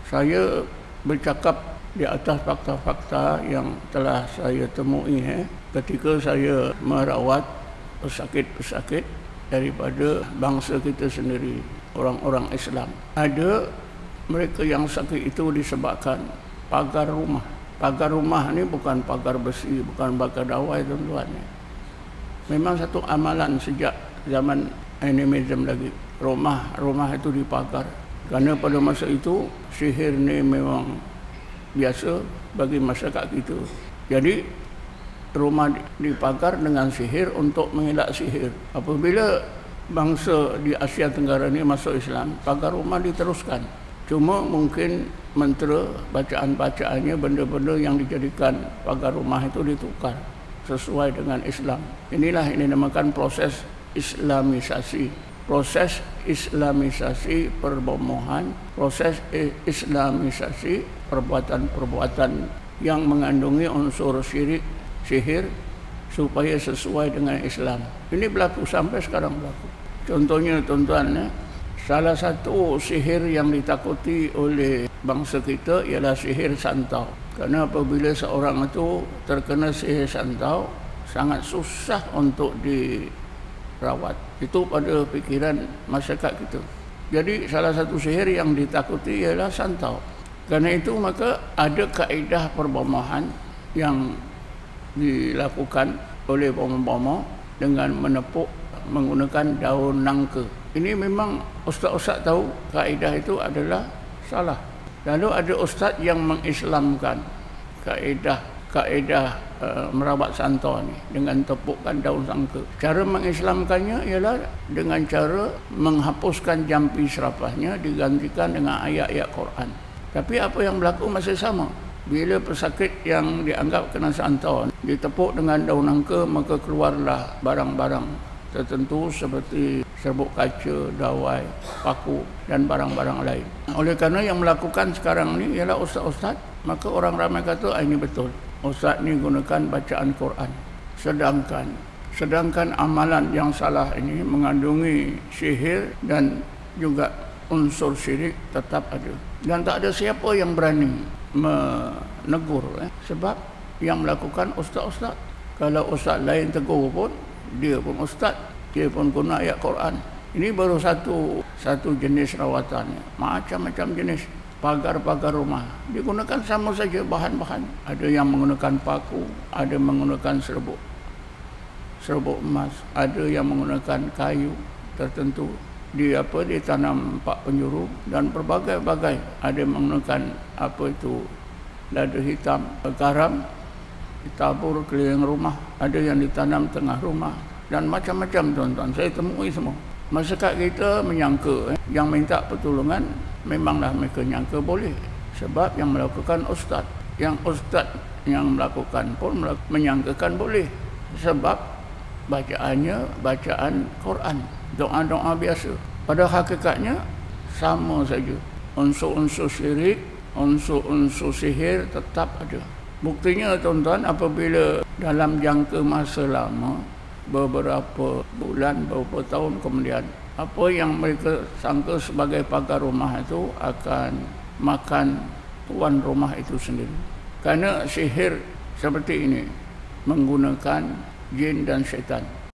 Saya bercakap di atas fakta-fakta yang telah saya temui ketika saya merawat pesakit-pesakit daripada bangsa kita sendiri, orang-orang Islam. Ada mereka yang sakit itu disebabkan pagar rumah. Pagar rumah ni bukan pagar besi, bukan pagar dawai, tuan-tuan. Memang satu amalan sejak zaman animism lagi. Rumah itu dipagar. Kerana pada masa itu sihir ni memang biasa bagi masyarakat kita. Jadi rumah dipagar dengan sihir untuk mengelak sihir. Apabila bangsa di Asia Tenggara ni masuk Islam, pagar rumah diteruskan. Cuma mungkin mentera bacaan-bacaannya, benda-benda yang dijadikan pagar rumah itu ditukar sesuai dengan Islam. Inilah ini dinamakan proses Islamisasi. Proses Islamisasi perbomohan, proses Islamisasi perbuatan-perbuatan yang mengandungi unsur syirik, sihir supaya sesuai dengan Islam. Ini berlaku sampai sekarang berlaku. Contohnya tuan-tuan, salah satu sihir yang ditakuti oleh bangsa kita ialah sihir santau. Kerana apabila seorang itu terkena sihir santau, sangat susah untuk dirawat. Itu pada fikiran masyarakat kita. Jadi salah satu sihir yang ditakuti ialah santau. Kerana itu maka ada kaedah perbomohan yang dilakukan oleh bomoh-bomoh dengan menepuk menggunakan daun nangka. Ini memang ustaz-ustaz tahu kaedah itu adalah salah. Lalu ada ustaz yang mengislamkan kaedah merawat santau ni dengan tepukkan daun nangka. Cara mengislamkannya ialah dengan cara menghapuskan jampi serapahnya digantikan dengan ayat-ayat Quran. Tapi apa yang berlaku masih sama. Bila pesakit yang dianggap kena santau ditepuk dengan daun nangka, maka keluarlah barang-barang tertentu seperti serbuk kaca, dawai, paku dan barang-barang lain. Oleh kerana yang melakukan sekarang ni ialah ustaz-ustaz, maka orang ramai kata ini betul. Ustaz ni gunakan bacaan Quran. Sedangkan amalan yang salah ini mengandungi sihir dan juga unsur syirik tetap ada. Dan tak ada siapa yang berani menegur sebab yang melakukan ustaz-ustaz. Kalau ustaz lain tegur pun, dia pun ustaz, dia pun guna ayat Quran. Ini baru satu jenis rawatannya. Macam-macam jenis pagar-pagar rumah digunakan sama saja bahan-bahan. Ada yang menggunakan paku, ada menggunakan serbuk emas, ada yang menggunakan kayu tertentu. Ditanam empat penjuru dan berbagai-bagai. Ada yang menggunakan lada hitam, garam ditabur keliling rumah, ada yang ditanam tengah rumah dan macam-macam tuan-tuan. Saya temui semua. Masyarakat kita menyangka yang minta pertolongan memanglah mereka nyangka boleh. Sebab yang melakukan ustaz. Yang ustaz yang melakukan pun menyangkakan boleh. Sebab bacaannya bacaan Quran. Doa-doa biasa. Pada hakikatnya sama saja. Unsur-unsur syirik, unsur-unsur sihir tetap ada. Buktinya tuan-tuan, apabila dalam jangka masa lama, beberapa bulan, beberapa tahun kemudian, apa yang mereka sangka sebagai pagar rumah itu akan makan tuan rumah itu sendiri. Kerana sihir seperti ini menggunakan jin dan syaitan.